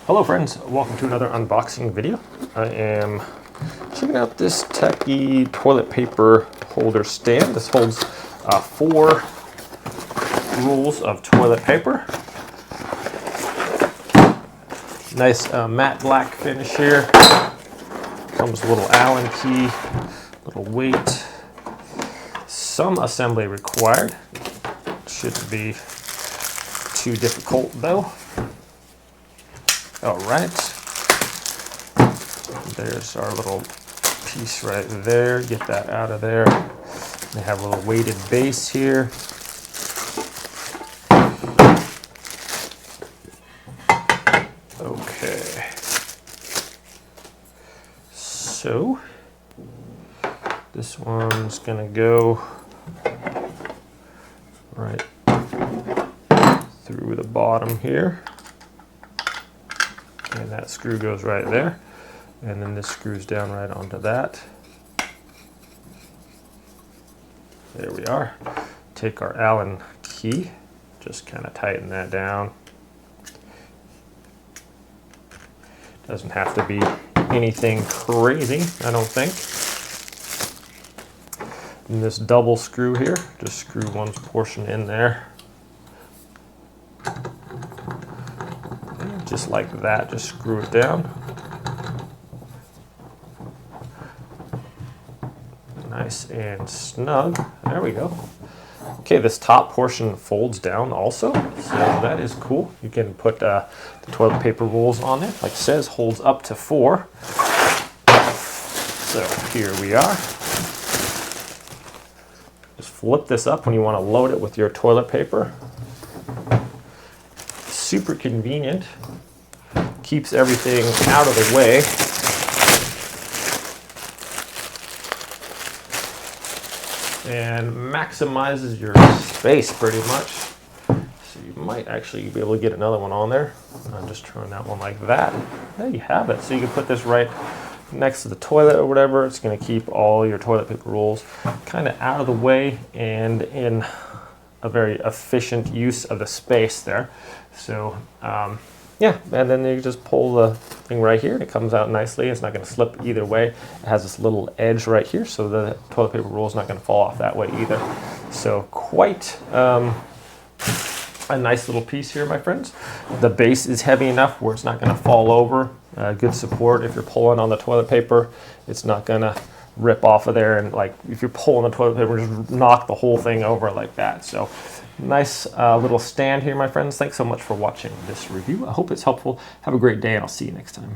Hello friends, welcome to another unboxing video. I am checking out this TACGEA toilet paper holder stand. This holds 4 rolls of toilet paper. Nice matte black finish here. Comes with a little Allen key, little weight. Some assembly required. Shouldn't be too difficult though. All right, there's our little piece right there. Get that out of there. They have a little weighted base here. Okay, so this one's gonna go right through the bottom here. And that screw goes right there. And then this screws down right onto that. There we are. Take our Allen key, just kind of tighten that down. Doesn't have to be anything crazy, I don't think. And this double screw here, just screw one portion in there. Just like that, just screw it down. Nice and snug. There we go. Okay, this top portion folds down also, so that is cool. You can put the toilet paper rolls on there. Like it says, holds up to 4. So here we are. Just flip this up when you want to load it with your toilet paper. Super convenient. Keeps everything out of the way. And maximizes your space pretty much. So you might actually be able to get another one on there. I'm just turning that one like that. There you have it. So you can put this right next to the toilet or whatever. It's going to keep all your toilet paper rolls kind of out of the way and in a very efficient use of the space there. So yeah, and then you just pull the thing right here and it comes out nicely. It's not going to slip either way. It has this little edge right here, so the toilet paper roll is not going to fall off that way either. So quite a nice little piece here, my friends. The base is heavy enough where it's not going to fall over. Good support. If you're pulling on the toilet paper, it's not going to rip off of there, and like if you're pulling the toilet paper, just knock the whole thing over like that. So nice little stand here, my friends. Thanks so much for watching this review. I hope it's helpful. Have a great day, and I'll see you next time.